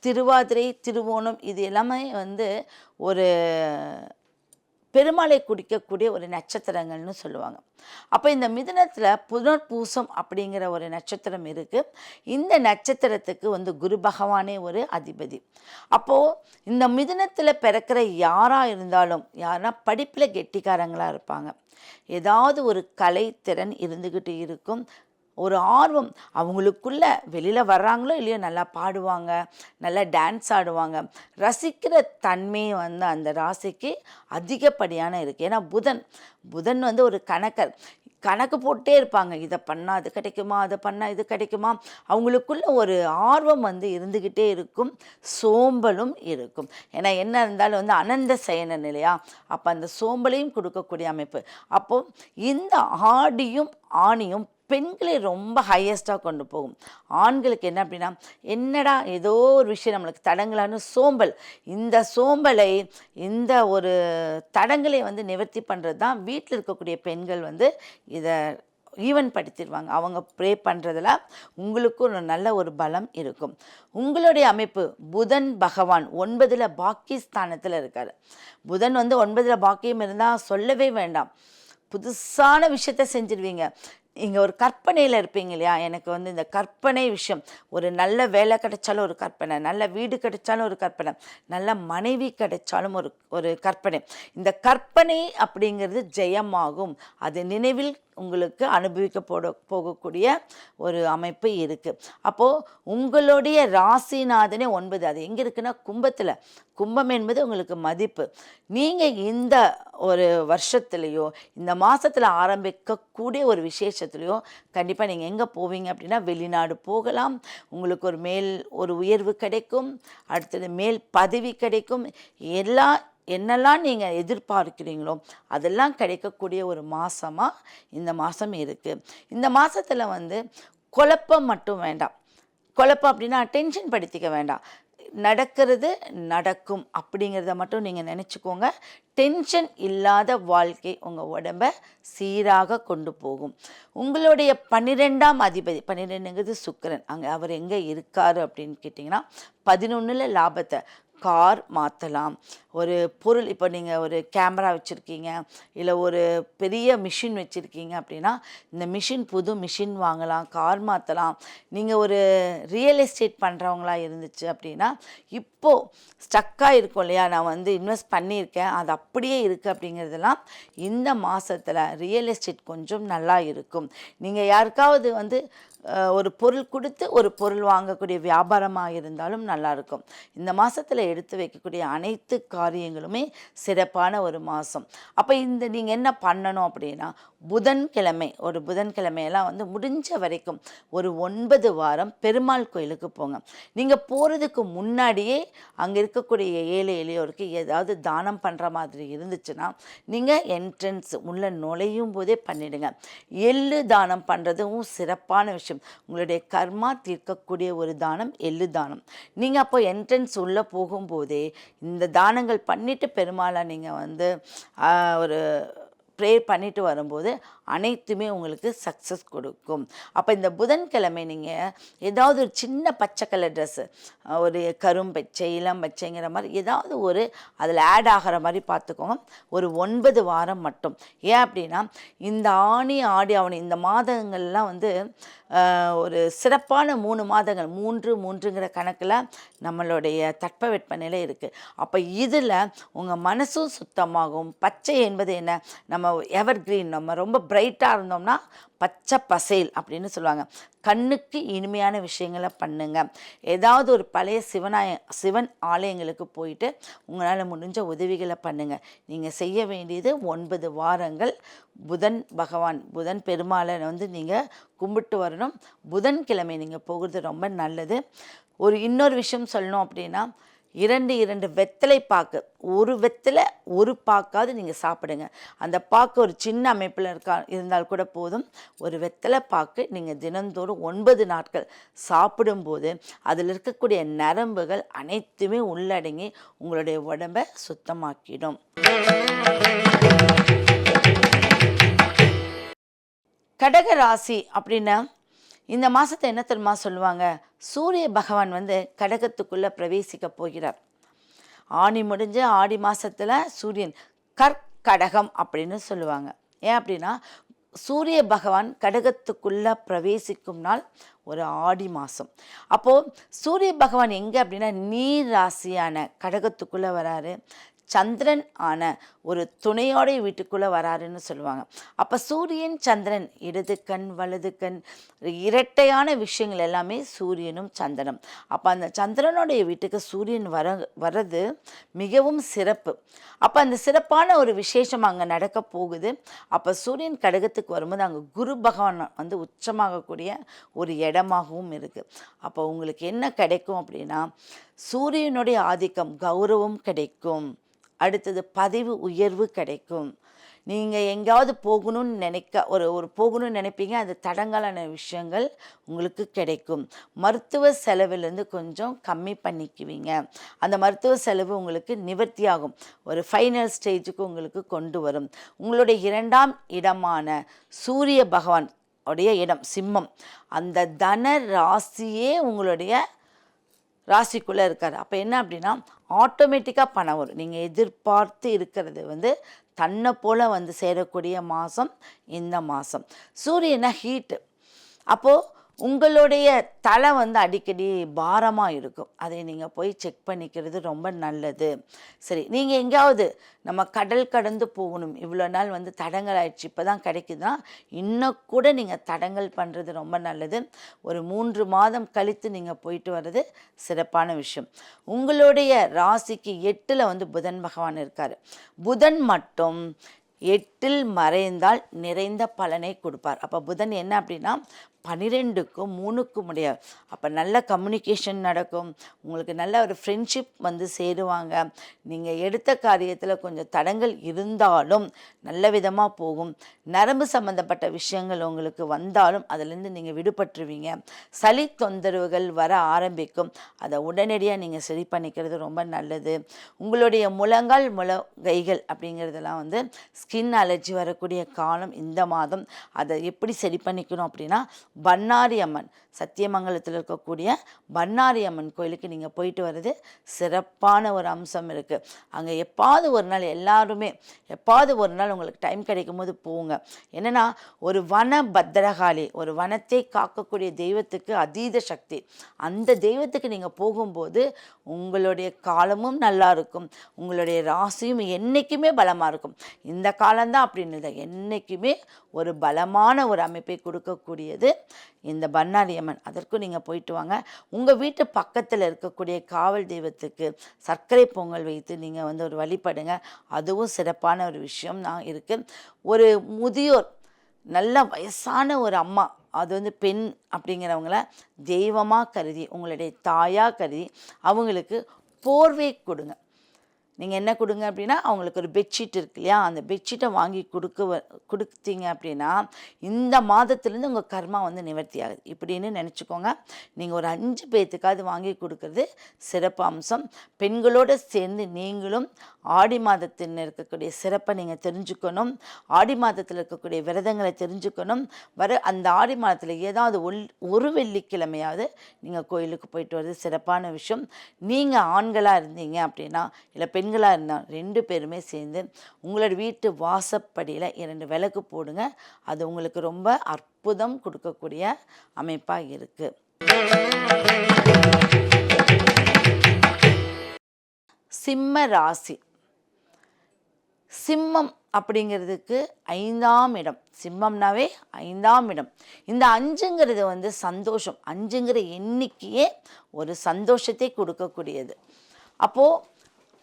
திருவாதிரை, திருவோணம் இது எல்லாமே வந்து ஒரு பெருமாளை குடிக்கக்கூடிய ஒரு நட்சத்திரங்கள்னு சொல்லுவாங்க. அப்போ இந்த மிதுனத்தில் புனர்பூசம் அப்படிங்கிற ஒரு நட்சத்திரம் இருக்குது. இந்த நட்சத்திரத்துக்கு வந்து குரு பகவானே ஒரு அதிபதி. அப்போது இந்த மிதுனத்தில் பிறக்கிற யாராக இருந்தாலும், யாருன்னா படிப்பில் கெட்டிக்காரங்களாக இருப்பாங்க, ஏதாவது ஒரு கலைத்திறன் இருந்துக்கிட்டு இருக்கும், ஒரு ஆர்வம் அவங்களுக்குள்ள வெளியில் வர்றாங்களோ இல்லையோ நல்லா பாடுவாங்க, நல்லா டான்ஸ் ஆடுவாங்க, ரசிக்கிற தன்மை வந்து அந்த ராசிக்கு அதிகப்படியான இருக்குது. ஏன்னா புதன் வந்து ஒரு கணக்கு போட்டே இருப்பாங்க, இதை பண்ணால் அது கிடைக்குமா, அதை பண்ணால் இது கிடைக்குமா. அவங்களுக்குள்ள ஒரு ஆர்வம் வந்து இருந்துக்கிட்டே இருக்கும், சோம்பலும் இருக்கும். ஏன்னா என்ன இருந்தாலும் வந்து அனந்த சயனன் இல்லையா, அப்போ அந்த சோம்பலையும் கொடுக்கக்கூடிய அமைப்பு. அப்போது இந்த ஆடியும் ஆணியும் பெண்களை ரொம்ப ஹையஸ்ட்டாக கொண்டு போகும். ஆண்களுக்கு என்ன அப்படின்னா, என்னடா ஏதோ ஒரு விஷயம் நம்மளுக்கு தடங்களான்னு சோம்பல். இந்த சோம்பலை, இந்த ஒரு தடங்களை வந்து நிவர்த்தி பண்ணுறது தான் வீட்டில் இருக்கக்கூடிய பெண்கள் வந்து இதை ஈவன் படுத்திடுவாங்க. அவங்க ப்ரே பண்ணுறதுல உங்களுக்கு ஒரு நல்ல ஒரு பலம் இருக்கும். உங்களுடைய அமைப்பு புதன் பகவான் 9ல் பாக்கியஸ்தானத்தில் இருக்கார். புதன் வந்து 9ல் பாக்கியம் இருந்தால் சொல்லவே வேண்டாம், புதுசான விஷயத்த செஞ்சிருவீங்க. இங்கே ஒரு கற்பனையில் இருப்பீங்க இல்லையா, எனக்கு வந்து இந்த கற்பனை விஷயம், ஒரு நல்ல வேலை கிடைச்சாலும் ஒரு கற்பனை, நல்ல வீடு கிடைச்சாலும் ஒரு கற்பனை, நல்ல மனைவி கிடைச்சாலும் ஒரு கற்பனை. இந்த கற்பனை அப்படிங்கிறது ஜெயமாகும். அது நினைவில் உங்களுக்கு போகக்கூடிய ஒரு அமைப்பு இருக்குது. அப்போது உங்களுடைய ராசிநாதனே 9, அது எங்கே இருக்குன்னா கும்பத்தில். கும்பம் என்பது உங்களுக்கு மதிப்பு. நீங்கள் இந்த ஒரு வருஷத்துலேயோ இந்த மாதத்தில் ஆரம்பிக்கக்கூடிய ஒரு விசேஷத்துலேயோ கண்டிப்பாக நீங்கள் எங்கே போவீங்க அப்படின்னா வெளிநாடு போகலாம். உங்களுக்கு ஒரு உயர்வு கிடைக்கும், அடுத்தது மேல் பதவி கிடைக்கும். என்னெல்லாம் நீங்கள் எதிர்பார்க்கிறீங்களோ அதெல்லாம் கிடைக்கக்கூடிய ஒரு மாதமாக இந்த மாதம் இருக்குது. இந்த மாதத்தில் வந்து குழப்பம் மட்டும் வேண்டாம். குழப்பம் அப்படின்னா டென்ஷன் படுத்திக்க வேண்டாம். நடக்கிறது நடக்கும் அப்படிங்கிறத மட்டும் நீங்கள் நினச்சிக்கோங்க. டென்ஷன் இல்லாத வாழ்க்கை உங்கள் உடம்பை சீராக கொண்டு போகும். உங்களுடைய 12ஆம் அதிபதி, 12ங்கிறது சுக்கிரன், அவர் எங்கே இருக்கார் அப்படின்னு கேட்டிங்கன்னா 11ல் லாபத்தை. கார் மாற்றலாம், ஒரு பொருள், இப்போ நீங்கள் ஒரு கேமரா வச்சுருக்கீங்க, இல்லை ஒரு பெரிய மிஷின் வச்சுருக்கீங்க அப்படின்னா இந்த புது மிஷின் வாங்கலாம், கார் மாற்றலாம். நீங்கள் ஒரு ரியல் எஸ்டேட் பண்ணுறவங்களா இருந்துச்சு அப்படின்னா இப்போது ஸ்டக்காக இருக்கும் இல்லையா, நான் வந்து இன்வெஸ்ட் பண்ணியிருக்கேன் அது அப்படியே இருக்குது அப்படிங்கிறதெல்லாம் இந்த மாதத்தில் ரியல் எஸ்டேட் கொஞ்சம் நல்லா இருக்கும். நீங்கள் யாருக்காவது வந்து ஒரு பொருள் கொடுத்து ஒரு பொருள் வாங்கக்கூடிய வியாபாரமாக இருந்தாலும் நல்லாயிருக்கும். இந்த மாதத்தில் எடுத்து வைக்கக்கூடிய அனைத்து காரியங்களுமே சிறப்பான ஒரு மாதம். அப்போ நீங்கள் என்ன பண்ணணும் அப்படின்னா, புதன்கிழமையெல்லாம் வந்து முடிஞ்ச வரைக்கும் ஒரு 9 வாரம் பெருமாள் கோயிலுக்கு போங்க. நீங்கள் போகிறதுக்கு முன்னாடியே அங்கே இருக்கக்கூடிய ஏழை எளியோருக்கு ஏதாவது தானம் பண்ணுற மாதிரி இருந்துச்சுன்னா நீங்கள் என்ட்ரன்ஸ் உள்ள நுழையும் போதே பண்ணிவிடுங்க. எள்ளு தானம் பண்ணுறதும் சிறப்பான விஷயம். உங்களுடைய கர்மா தீர்க்கக்கூடிய ஒரு தானம் எள்ளு தானம். நீங்கள் அப்போ என்ட்ரன்ஸ் உள்ளே போகும்போதே இந்த தானங்கள் பண்ணிவிட்டு பெருமாளை நீங்கள் வந்து ஒரு ப்ரேயர் பண்ணிட்டு வரும்போது அனைத்துமே உங்களுக்கு சக்ஸஸ் கொடுக்கும். அப்போ இந்த புதன்கிழமை நீங்கள் ஏதாவது ஒரு சின்ன பச்சை கலர் ட்ரெஸ்ஸு, ஒரு கரும்பச்சை இளம் பச்சைங்கிற மாதிரி ஏதாவது ஒரு அதில் ஆட் ஆகிற மாதிரி பார்த்துக்கோங்க. ஒரு 9 வாரம் மட்டும். ஏன் அப்படின்னா இந்த ஆனி ஆடி ஆவணி இந்த மாதங்கள்லாம் வந்து ஒரு சிறப்பான 3 மாதங்கள், 3ங்கிற கணக்கில் நம்மளுடைய தட்பவெட்பநிலை இருக்குது. அப்போ இதில் உங்கள் மனசும் சுத்தமாகும். பச்சை என்பது என்ன, நம்ம எவர்கிரீன், நம்ம ரொம்ப பிரைட்டாக இருந்தோம்னா பச்சை பசேல் அப்படின்னு சொல்லுவாங்க. கண்ணுக்கு இனிமையான விஷயங்களை பண்ணுங்க. ஏதாவது ஒரு பழைய சிவன் ஆலயங்களுக்கு போயிட்டு உங்களால் முடிஞ்ச உதவிகளை பண்ணுங்க. நீங்கள் செய்ய வேண்டியது 9 வாரங்கள் புதன் பெருமாளை நீங்கள் கும்பிட்டு வரணும். புதன்கிழமை நீங்கள் போகிறது ரொம்ப நல்லது. இன்னொரு விஷயம் சொல்லணும் அப்படின்னா, 2 வெத்தலை பாக்கு, ஒரு வெத்தலை ஒரு பாக்காவது நீங்கள் சாப்பிடுங்க. அந்த பாக்கு ஒரு சின்ன அமைப்பில் இருந்தால் கூட போதும். ஒரு வெத்தலை பாக்கு நீங்கள் தினந்தோறும் 9 நாட்கள் சாப்பிடும்போது அதில் இருக்கக்கூடிய நரம்புகள் அனைத்துமே உள்ளடங்கி உங்களுடைய உடம்பை சுத்தமாக்கிடும். கடக ராசி அப்படின்னா இந்த மாதத்தை என்ன தெரியுமா சொல்லுவாங்க? சூரிய பகவான் கடகத்துக்குள்ளே பிரவேசிக்க போகிறார். ஆனி முடிஞ்ச ஆடி மாதத்தில் சூரியன் கற்கடகம் அப்படின்னு சொல்லுவாங்க. ஏன் அப்படின்னா சூரிய பகவான் கடகத்துக்குள்ளே பிரவேசிக்கும் நாள் ஒரு ஆடி மாதம். அப்போது சூரிய பகவான் எங்கே அப்படின்னா நீர் ராசியான கடகத்துக்குள்ளே வராரு. சந்திரன் ஆன ஒரு துணையோடைய வீட்டுக்குள்ளே வராருன்னு சொல்லுவாங்க. அப்போ சூரியன் சந்திரன், இடது கண் வலது கண், இரட்டையான விஷயங்கள் எல்லாமே சூரியனும் சந்திரனும். அப்போ அந்த சந்திரனுடைய வீட்டுக்கு சூரியன் வர்றது மிகவும் சிறப்பு. அப்போ அந்த சிறப்பான ஒரு விசேஷம் அங்கே நடக்க போகுது. அப்போ சூரியன் கடகத்துக்கு வரும்போது அங்கே குரு பகவான் உச்சமாகக்கூடிய ஒரு இடமாகவும் இருக்குது. அப்போ உங்களுக்கு என்ன கிடைக்கும் அப்படின்னா, சூரியனுடைய ஆதிக்கம், கௌரவம் கிடைக்கும். அடுத்தது பதவி உயர்வு கிடைக்கும். நீங்கள் எங்கேயாவது போகணும்னு போகணும்னு நினைப்பீங்க, அது தடங்கலான விஷயங்கள் உங்களுக்கு கிடைக்கும். மருத்துவ செலவிலேருந்து கொஞ்சம் கம்மி பண்ணிக்குவீங்க. அந்த மருத்துவ செலவு உங்களுக்கு நிவர்த்தியாகும். ஒரு ஃபைனல் ஸ்டேஜுக்கு உங்களுக்கு கொண்டு வரும். உங்களுடைய 2ஆம் இடமான சூரிய பகவான் உடைய இடம் சிம்மம், அந்த தன ராசியே உங்களுடைய ராசிக்குள்ளே இருக்கார். அப்போ என்ன அப்படின்னா ஆட்டோமேட்டிக்காக பணம் வரும். நீங்கள் எதிர்பார்த்து இருக்கிறது தன்னை போல் சேரக்கூடிய மாதம் இந்த மாதம். சூரியனை ஹீட்டு, அப்போது உங்களுடைய தலை அடிக்கடி பாரமாக இருக்கும். அதை நீங்கள் போய் செக் பண்ணிக்கிறது ரொம்ப நல்லது. சரி, நீங்கள் எங்கேயாவது நம்ம கடல் கடந்து போகணும், இவ்வளோ நாள் தடங்கள் ஆயிடுச்சு, இப்போ தான் கிடைக்குதுன்னா இன்னும் கூட நீங்கள் தடங்கள் பண்ணுறது ரொம்ப நல்லது. ஒரு 3 மாதம் கழித்து நீங்கள் போயிட்டு வர்றது சிறப்பான விஷயம். உங்களுடைய ராசிக்கு 8ல் புதன் பகவான் இருக்கார். புதன் மட்டும் 8ல் மறைந்தால் நிறைந்த பலனை கொடுப்பார். அப்போ புதன் என்ன அப்படின்னா 12க்கும் 3க்கும் முடியாது. அப்போ நல்ல கம்யூனிகேஷன் நடக்கும். உங்களுக்கு நல்ல ஒரு ஃப்ரெண்ட்ஷிப் சேருவாங்க. நீங்கள் எடுத்த காரியத்தில் கொஞ்சம் தடங்கள் இருந்தாலும் நல்ல விதமாக போகும். நரம்பு சம்மந்தப்பட்ட விஷயங்கள் உங்களுக்கு வந்தாலும் அதிலேருந்து நீங்கள் விடுபட்டுருவீங்க. சளி தொந்தரவுகள் வர ஆரம்பிக்கும். அதை உடனடியாக நீங்கள் சரி பண்ணிக்கிறது ரொம்ப நல்லது. உங்களுடைய முழங்கால் முழங்கைகள் அப்படிங்கிறதெல்லாம் ஸ்கின் அலர்ஜி வரக்கூடிய காலம் இந்த மாதம். அதை எப்படி சரி பண்ணிக்கணும் அப்படின்னா, பண்ணாரி அம்மன், சத்தியமங்கலத்தில் இருக்கக்கூடிய பண்ணாரி அம்மன் கோயிலுக்கு நீங்கள் போயிட்டு வர்றது சிறப்பான ஒரு அம்சம் இருக்குது. அங்கே எப்பாவது ஒரு நாள் உங்களுக்கு டைம் கிடைக்கும் போது போங்க. என்னென்னா ஒரு வன பத்திரகாளி, ஒரு வனத்தை காக்கக்கூடிய தெய்வத்துக்கு அதீத சக்தி. அந்த தெய்வத்துக்கு நீங்கள் போகும்போது உங்களுடைய காலமும் நல்லா இருக்கும், உங்களுடைய ராசியும் என்றைக்குமே பலமாக இருக்கும். இந்த காலம்தான் அப்படின்னு இல்லை, என்றைக்குமே ஒரு பலமான ஒரு அமைப்பை கொடுக்கக்கூடியது இந்த பண்ணாரி அம்மன். அதற்கும் நீங்கள் போயிட்டு வாங்க. உங்கள் வீட்டு பக்கத்தில் இருக்கக்கூடிய காவல் தெய்வத்துக்கு சர்க்கரை பொங்கல் வைத்து நீங்கள் ஒரு வழிபடுங்க. அதுவும் சிறப்பான ஒரு விஷயம் தான் இருக்குது. ஒரு முதியோர், நல்ல வயசான ஒரு அம்மா, அது பெண் அப்படிங்கிறவங்கள தெய்வமாக கருதி, உங்களுடைய தாயாக கருதி அவங்களுக்கு போர்வை கொடுங்க. நீங்கள் என்ன கொடுங்க அப்படின்னா, அவங்களுக்கு ஒரு பெட்ஷீட் இருக்கு இல்லையா, அந்த பெட்ஷீட்டை வாங்கி கொடுத்தீங்க அப்படின்னா இந்த மாதத்துலேருந்து உங்கள் கர்மா நிவர்த்தி ஆகுது இப்படின்னு நினச்சிக்கோங்க. நீங்கள் ஒரு 5 பேர்த்துக்காவது வாங்கி கொடுக்கறது சிறப்பு அம்சம். பெண்களோடு சேர்ந்து நீங்களும் ஆடி மாதத்தில் இருக்கக்கூடிய சிறப்பை நீங்கள் தெரிஞ்சுக்கணும். ஆடி மாதத்தில் இருக்கக்கூடிய விரதங்களை தெரிஞ்சுக்கணும். அந்த ஆடி மாதத்தில் ஏதாவது ஒரு வெள்ளிக்கிழமையாவது நீங்கள் கோயிலுக்கு போயிட்டு வர்றது சிறப்பான விஷயம். நீங்கள் ஆண்களாக இருந்தீங்க அப்படின்னா, இல்லை பெண்களாக இருந்தால் 2 பேருமே சேர்ந்து உங்களோட வீட்டு வாசப்படியில் 2 விளக்கு போடுங்க. அது உங்களுக்கு ரொம்ப அற்புதம் கொடுக்கக்கூடிய அமைப்பாக இருக்குது. சிம்ம ராசி. சிம்மம் அப்படிங்கிறதுக்கு 5ஆம் இடம். சிம்மம்னாவே 5ஆம் இடம். இந்த 5ங்கிறது வந்து சந்தோஷம். 5ங்கிற எண்ணிக்கையே ஒரு சந்தோஷத்தை கொடுக்கக்கூடியது. அப்போது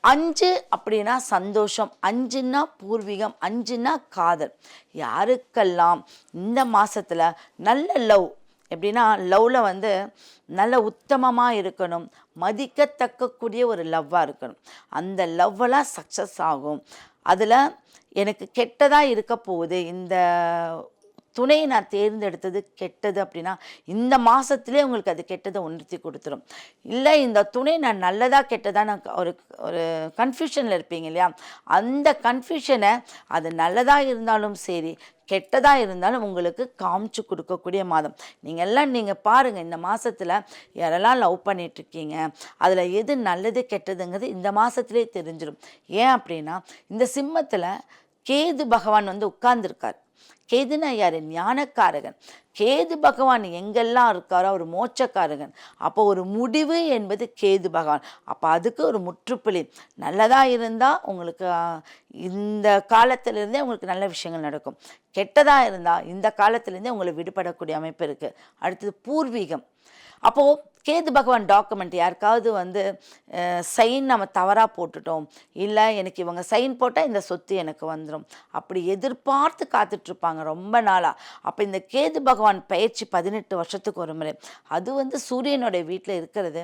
5 அப்படின்னா சந்தோஷம், 5ன்னா பூர்வீகம், 5ன்னா காதல். யாருக்கெல்லாம் இந்த மாதத்தில் நல்ல லவ், எப்படின்னா லவ்வில் வந்து நல்ல உத்தமமாக இருக்கணும், மதிக்கத்தக்கக்கூடிய ஒரு லவ்வாக இருக்கணும், அந்த லவ்வெல்லாம் சக்ஸஸ் ஆகும். அதில் எனக்கு கெட்டதாக இருக்க போகுது, இந்த துணையை நான் தேர்ந்தெடுத்தது கெட்டது அப்படின்னா இந்த மாதத்துலேயே உங்களுக்கு அது கெட்டதை உணர்த்தி கொடுத்துரும். இல்லை இந்த துணை நான் நல்லதாக கெட்டதாக நான் ஒரு ஒரு கன்ஃபியூஷனில் இருப்பீங்க இல்லையா, அந்த கன்ஃபியூஷனை அது நல்லதாக இருந்தாலும் சரி கெட்டதாக இருந்தாலும் உங்களுக்கு காமிச்சு கொடுக்கக்கூடிய மாதம். நீங்கள் பாருங்கள், இந்த மாதத்தில் யாரெல்லாம் லவ் பண்ணிகிட்ருக்கீங்க அதில் எது நல்லது கெட்டதுங்கிறது இந்த மாதத்துலேயே தெரிஞ்சிடும். ஏன் அப்படின்னா இந்த சிம்மத்தில் கேது பகவான் வந்து உட்கார்ந்துருக்கார். கேதுனா யார்? ஞானக்காரகன். கேது பகவான் எங்கெல்லாம் இருக்காரோ அவர் மோட்சக்காரகன். அப்போ ஒரு முடிவு என்பது கேது பகவான். அப்போ அதுக்கு ஒரு முற்றுப்புள்ளி. நல்லதாக இருந்தால் உங்களுக்கு இந்த காலத்திலேருந்தே உங்களுக்கு நல்ல விஷயங்கள் நடக்கும். கெட்டதாக இருந்தால் இந்த காலத்திலேருந்தே உங்களை விடுபடக்கூடிய அமைப்பு இருக்குது. அடுத்தது பூர்வீகம். அப்போது கேது பகவான் டாக்குமெண்ட் யாருக்காவது வந்து சைன் நம்ம தவறாக போட்டுட்டோம், இல்லை எனக்கு இவங்க சைன் போட்டால் இந்த சொத்து எனக்கு வந்துடும் அப்படி எதிர்பார்த்து காத்துட்ருப்பாங்க ரொம்ப நாளாக. அப்போ இந்த கேது பகவான் பயிற்சி 18 வருஷத்துக்கு ஒரு முறை. அது வந்து சூரியனுடைய வீட்டில் இருக்கிறது.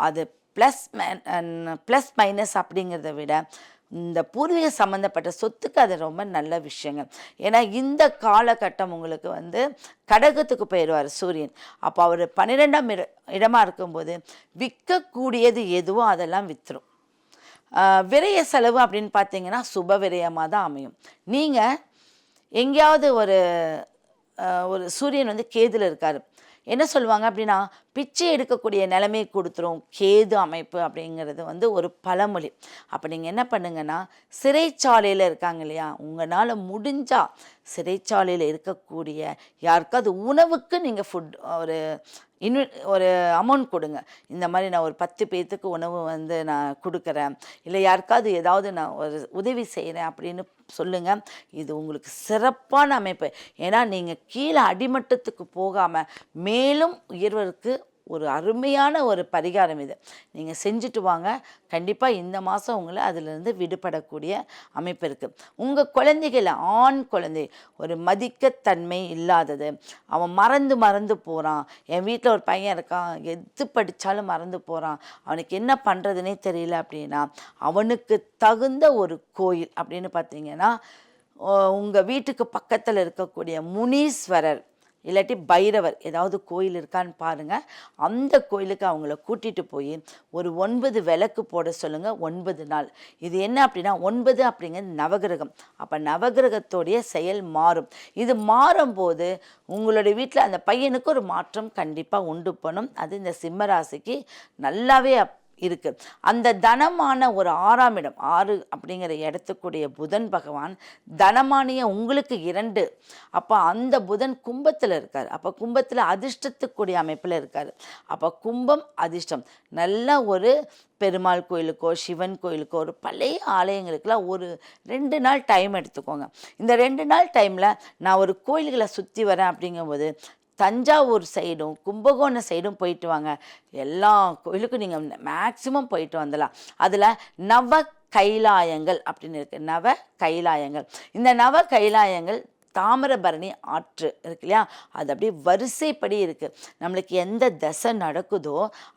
அது ப்ளஸ் மைனஸ் அப்படிங்கிறத விட இந்த பூர்வீக சம்மந்தப்பட்ட சொத்துக்கு அது ரொம்ப நல்ல விஷயங்கள். ஏன்னா இந்த காலகட்டம் உங்களுக்கு வந்து கடகத்துக்கு போயிடுவார் சூரியன். அப்போ அவர் 12ஆம் இடமாக இருக்கும்போது விற்கக்கூடியது எதுவோ அதெல்லாம் விற்றுரும். விரய செலவு அப்படின்னு பார்த்தீங்கன்னா சுப விரயமாக தான் அமையும். நீங்கள் எங்கேயாவது ஒரு சூரியன் வந்து கேதுல இருக்கார், என்ன சொல்லுவாங்க அப்படின்னா பிச்சை எடுக்கக்கூடிய நிலைமை கொடுத்துரும் கேது அமைப்பு அப்படிங்கிறது வந்து ஒரு பழமொழி. அப்போ நீங்கள் என்ன பண்ணுங்கன்னா சிறைச்சாலையில் இருக்காங்க இல்லையா, உங்களால் முடிஞ்சால் சிறைச்சாலையில் இருக்கக்கூடிய யாருக்காவது உணவுக்கு நீங்கள் ஒரு அமௌண்ட் கொடுங்க. இந்த மாதிரி நான் ஒரு 10 பேர்த்துக்கு உணவு வந்து நான் கொடுக்குறேன், இல்லை யாருக்காவது ஏதாவது நான் ஒரு உதவி செய்கிறேன் அப்படின்னு சொல்லுங்கள். இது உங்களுக்கு சிறப்பான அமைப்பு. ஏன்னா நீங்கள் கீழே அடிமட்டத்துக்கு போகாமல் மேலும் உயர்வதற்கு ஒரு அருமையான ஒரு பரிகாரம் இது. நீங்கள் செஞ்சுட்டு வாங்க, கண்டிப்பாக இந்த மாதம் உங்களை அதிலிருந்து விடுபடக்கூடிய அமைப்பு இருக்குது. உங்கள் குழந்தைகள், ஆண் குழந்தை ஒரு மதிக்கத்தன்மை இல்லாதது, அவன் மறந்து போகிறான். என் வீட்டில் ஒரு பையன் இருக்கான், எது படித்தாலும் மறந்து போகிறான், அவனுக்கு என்ன பண்ணுறதுனே தெரியல அப்படின்னா அவனுக்கு தகுந்த ஒரு கோயில் அப்படின்னு பார்த்தீங்கன்னா உங்கள் வீட்டுக்கு பக்கத்தில் இருக்கக்கூடிய முனீஸ்வரர் இல்லாட்டி பைரவர் ஏதாவது கோயில் இருக்கான்னு பாருங்கள். அந்த கோயிலுக்கு அவங்கள கூட்டிகிட்டு போய் ஒரு 9 விளக்கு போட சொல்லுங்கள் 9 நாள். இது என்ன அப்படின்னா 9 அப்படிங்கிறது நவகிரகம். அப்போ நவகிரகத்தோடைய செயல் மாறும். இது மாறும்போது உங்களுடைய வீட்டில் அந்த பையனுக்கு ஒரு மாற்றம் கண்டிப்பாக உண்டு பண்ணும். அது இந்த சிம்ம ராசிக்கு நல்லாவே இருக்குது. அந்த தனமான ஒரு 6ஆம் இடம், 6 அப்படிங்கிற இடத்துக்குடைய புதன் பகவான் தனமானிய உங்களுக்கு 2. அப்போ அந்த புதன் கும்பத்தில் இருக்கார். அப்போ கும்பத்தில் அதிர்ஷ்டத்துக்குரிய அமைப்பில் இருக்கார். அப்போ கும்பம் அதிர்ஷ்டம். நல்ல ஒரு பெருமாள் கோயிலுக்கோ சிவன் கோயிலுக்கோ ஒரு பழைய ஆலயங்களுக்கெல்லாம் ஒரு 2 நாள் டைம் எடுத்துக்கோங்க. இந்த 2 நாள் டைமில் நான் ஒரு கோயில்களை சுற்றி வரேன் அப்படிங்கும்போது தஞ்சாவூர் சைடும் கும்பகோணம் சைடும் போயிட்டு வாங்க. எல்லா கோயிலுக்கும் நீங்கள் மேக்சிமம் போயிட்டு வந்துடலாம். அதில் நவ கைலாயங்கள் அப்படின்னு இருக்குது. நவ கைலாயங்கள். இந்த நவ கைலாயங்கள் தாமிரபரணி ஆற்று இருக்கு இல்லையா, அது அப்படியே வரிசைப்படி இருக்குது. நம்மளுக்கு எந்த தசை நடக்குதோ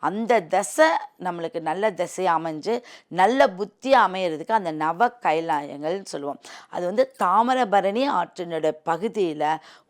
அந்த தசை நம்மளுக்கு நல்ல தசையாக அமைஞ்சு நல்ல புத்தியாக அமையிறதுக்கு அந்த நவ கைலாயங்கள்னு சொல்லுவோம். அது வந்து தாமிரபரணி ஆற்றினோட பகுதியில்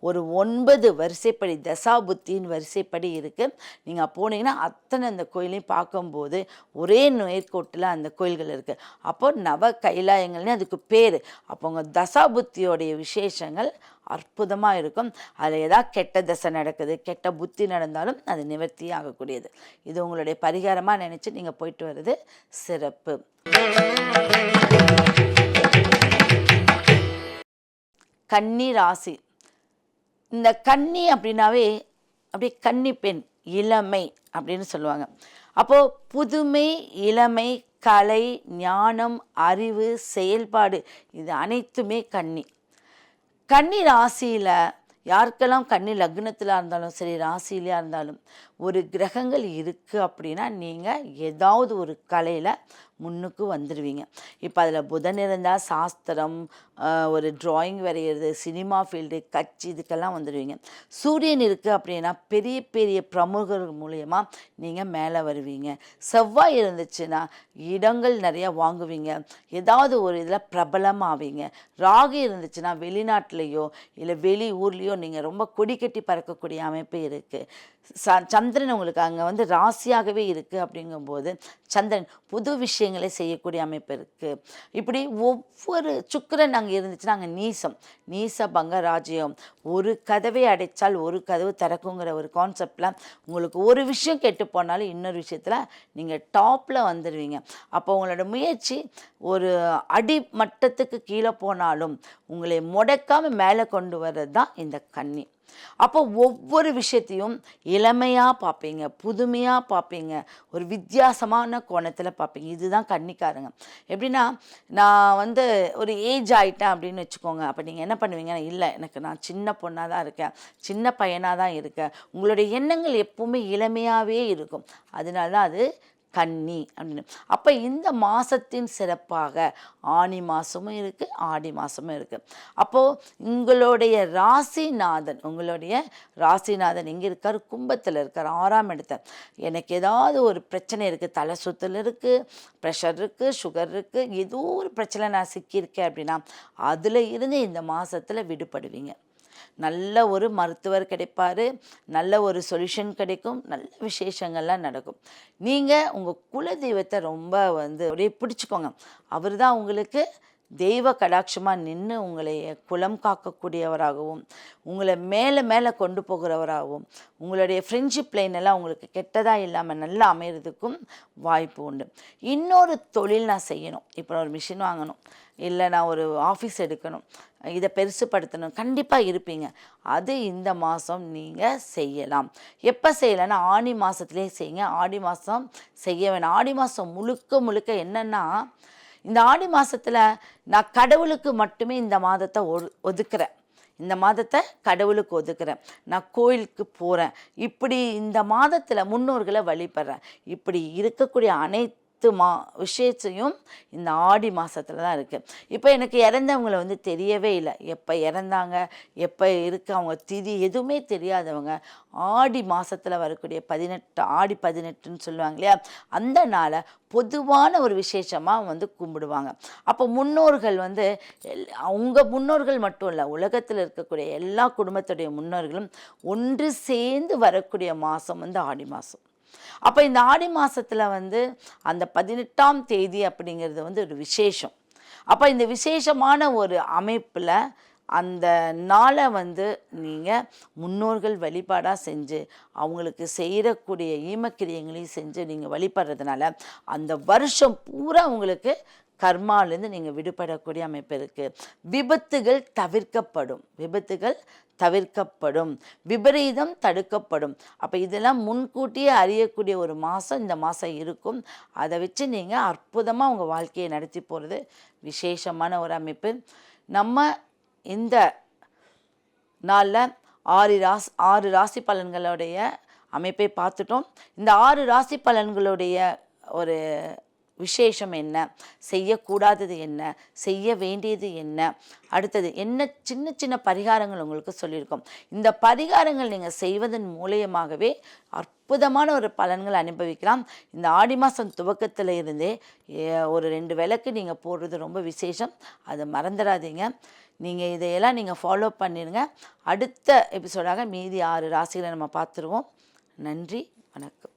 ஒரு 9 வரிசைப்படி தசா புத்தின்னு வரிசைப்படி இருக்குது. நீங்கள் போனீங்கன்னா அத்தனை அந்த கோயிலையும் பார்க்கும்போது ஒரே நேர்கோட்டில் அந்த கோயில்கள் இருக்குது. அப்போ நவ கைலாயங்கள்னு அதுக்கு பேர். அப்போ உங்கள் தசா புத்தியோடைய விசேஷங்கள் அற்புதமாக இருக்கும். அதில் ஏதாவது கெட்ட தசை நடக்குது, கெட்ட புத்தி நடந்தாலும் அது நிவர்த்தி ஆகக்கூடியது. இது உங்களுடைய பரிகாரமாக நினச்சி நீங்கள் போயிட்டு வர்றது சிறப்பு. கன்னி ராசி. இந்த கன்னி அப்படின்னாவே அப்படியே கன்னி பெண், இளமை அப்படின்னு சொல்லுவாங்க. அப்போது புதுமை, இளமை, கலை, ஞானம், அறிவு, செயல்பாடு இது அனைத்துமே கன்னி. கன்னி ராசியில் யாருக்கெல்லாம் கன்னி லக்னத்தில் இருந்தாலும் சரி, ராசியிலையாக இருந்தாலும் ஒரு கிரகங்கள் இருக்குது அப்படின்னா நீங்கள் ஏதாவது ஒரு கலையில் முன்னுக்கு வந்துடுவீங்க. இப்போ அதில் புதன் இருந்தால் சாஸ்திரம், ஒரு ட்ராயிங் வரைகிறது, சினிமா ஃபீல்டு, கட்சி, இதுக்கெல்லாம் வந்துடுவீங்க. சூரியன் இருக்குது அப்படின்னா பெரிய பெரிய பிரமுகர்கள் மூலயமா நீங்கள் மேலே வருவீங்க. செவ்வாய் இருந்துச்சுன்னா இடங்கள் நிறையா வாங்குவீங்க, ஏதாவது ஒரு இதில் பிரபலமாவீங்க. ராகு இருந்துச்சுன்னா வெளிநாட்டிலையோ இல்லை வெளி ஊர்லேயோ நீங்கள் ரொம்ப கொடி கட்டி பறக்கக்கூடிய அமைப்பு இருக்குது. சந்திரன் உங்களுக்கு அங்கே ராசியாகவே இருக்குது. அப்படிங்கும்போது சந்திரன் புது விஷயங்களை செய்யக்கூடிய அமைப்பு இருக்குது. இப்படி ஒவ்வொரு சுக்கிரன் அங்கே இருந்துச்சுன்னா அங்கே நீச பங்க ராஜ்யம். ஒரு கதவை அடைச்சால் ஒரு கதவு திறக்குங்கிற ஒரு கான்செப்டில் உங்களுக்கு ஒரு விஷயம் கெட்டு போனாலும் இன்னொரு விஷயத்தில் நீங்கள் டாப்பில் வந்துடுவீங்க. அப்போ உங்களோட முயற்சி ஒரு அடி மட்டத்துக்கு கீழே போனாலும் உங்களை முடக்காமல் மேலே கொண்டு வர்றது தான் இந்த கன்னி. அப்போ ஒவ்வொரு விஷயத்தையும் இளமையாக பார்ப்பீங்க, புதுமையாக பார்ப்பீங்க, ஒரு வித்தியாசமான கோணத்தில் பார்ப்பீங்க. இதுதான் கன்னிக்காரங்க. எப்படின்னா, நான் ஒரு ஏஜ் ஆகிட்டேன் அப்படின்னு வச்சுக்கோங்க. அப்போ நீங்கள் என்ன பண்ணுவீங்கன்னா, இல்லை நான் சின்ன பொண்ணாக தான் இருக்கேன், சின்ன பையனாக தான் இருக்கேன். உங்களுடைய எண்ணங்கள் எப்பவுமே இளமையாகவே இருக்கும். அதனால தான் அது கன்னி அப்படின்னு. அப்போ இந்த மாதத்தின் சிறப்பாக ஆனி மாதமும் இருக்குது, ஆடி மாதமும் இருக்குது. அப்போது உங்களுடைய ராசிநாதன் எங்கே இருக்கார்? கும்பத்தில் இருக்கார், 6ஆம் இடத்த. எனக்கு ஏதாவது ஒரு பிரச்சனை இருக்குது, தலை சுத்தல் இருக்குது, ப்ரெஷர் இருக்குது, சுகர் இருக்குது, ஏதோ ஒரு பிரச்சனை நான் சிக்கியிருக்கேன் அப்படின்னா அதில் இருந்து இந்த மாதத்தில் விடுபடுவீங்க. நல்ல ஒரு மருத்துவர் கிடைப்பார், நல்ல ஒரு சொல்யூஷன் கிடைக்கும், நல்ல விசேஷங்கள்லாம் நடக்கும். நீங்கள் உங்கள் குலதெய்வத்தை ரொம்ப அப்படியே பிடிச்சிக்கோங்க. அவர் தான் உங்களுக்கு தெய்வ கடாட்சமாக நின்று உங்களை குலம் காக்கக்கூடியவராகவும் உங்களை மேலே மேலே கொண்டு போகிறவராகவும் உங்களுடைய ஃப்ரெண்ட்ஷிப் லைன் எல்லாம் உங்களுக்கு கெட்டதாக இல்லாமல் நல்லா அமைகிறதுக்கும் வாய்ப்பு உண்டு. இன்னொரு தொழில் நான் செய்யணும், இப்போ ஒரு மிஷின் வாங்கணும், இல்லை நான் ஒரு ஆஃபீஸ் எடுக்கணும், இதை பெருசுப்படுத்தணும், கண்டிப்பாக இருப்பீங்க. அது இந்த மாதம் நீங்கள் செய்யலாம். எப்போ செய்யலைன்னா ஆனி மாதத்துலேயே செய்யுங்க. ஆடி மாதம் செய்ய வேணாம். ஆடி மாதம் முழுக்க என்னென்னா, இந்த ஆடி மாதத்தில் நான் கடவுளுக்கு மட்டுமே இந்த மாதத்தை ஒதுக்குறேன். இந்த மாதத்தை கடவுளுக்கு ஒதுக்குறேன், நான் கோயிலுக்கு போகிறேன், இப்படி இந்த மாதத்தில் முன்னோர்களை வழிபடுறேன். இப்படி இருக்கக்கூடிய அனைத்து விஷயத்தையும் இந்த ஆடி மாதத்தில் தான் இருக்குது. இப்போ எனக்கு இறந்தவங்களை தெரியவே இல்லை, எப்போ இறந்தாங்க, எப்போ இருக்கு அவங்க திதி எதுவுமே தெரியாதவங்க ஆடி மாதத்தில் வரக்கூடிய 18 ஆடி 18ன்னு சொல்லுவாங்க இல்லையா, அந்த நாளை பொதுவான ஒரு விசேஷமாக கும்பிடுவாங்க. அப்போ முன்னோர்கள் உங்கள் முன்னோர்கள் மட்டும் இல்லை, உலகத்தில் இருக்கக்கூடிய எல்லா குடும்பத்துடைய முன்னோர்களும் ஒன்று சேர்ந்து வரக்கூடிய மாதம் ஆடி மாதம். அப்போ இந்த ஆடி மாதத்தில் அந்த 18ஆம் தேதி அப்படிங்கிறது ஒரு விசேஷம். அப்போ இந்த விசேஷமான ஒரு அமைப்பில் அந்த நாளை நீங்கள் முன்னோர்கள் வழிபாடாக செஞ்சு அவங்களுக்கு செய்யக்கூடிய ஈமக்கிரியங்களையும் செஞ்சு நீங்கள் வழிபடுறதுனால அந்த வருஷம் பூரா உங்களுக்கு கர்மாலேருந்து நீங்கள் விடுபடக்கூடிய அமைப்பு இருக்குது. விபத்துகள் தவிர்க்கப்படும், விபரீதம் தடுக்கப்படும். அப்போ இதெல்லாம் முன்கூட்டியே அறியக்கூடிய ஒரு மாதம் இந்த மாதம் இருக்கும். அதை வச்சு நீங்கள் அற்புதமாக உங்கள் வாழ்க்கையை நடத்தி போகிறது விசேஷமான ஒரு அமைப்பு. நம்ம இந்த நாளில் 6 ராசி பலன்களுடைய அமைப்பை பார்த்துட்டோம். இந்த 6 ராசி பலன்களுடைய ஒரு விசேஷம் என்ன, செய்யக்கூடாதது என்ன, செய்ய வேண்டியது என்ன, அடுத்தது என்ன சின்ன சின்ன பரிகாரங்கள் உங்களுக்கு சொல்லியிருக்கோம். இந்த பரிகாரங்கள் நீங்கள் செய்வதன் மூலியமாகவே அற்புதமான ஒரு பலன்கள் அனுபவிக்கலாம். இந்த ஆடி மாதம் துவக்கத்தில் இருந்தே ஒரு 2 விளக்கு நீங்கள் போடுறது ரொம்ப விசேஷம், அதை மறந்துடாதீங்க. நீங்கள் இதையெல்லாம் நீங்கள் ஃபாலோ பண்ணிடுங்க. அடுத்த எபிசோடாக மீதி 6 ராசிகளை நம்ம பார்த்துருவோம். நன்றி, வணக்கம்.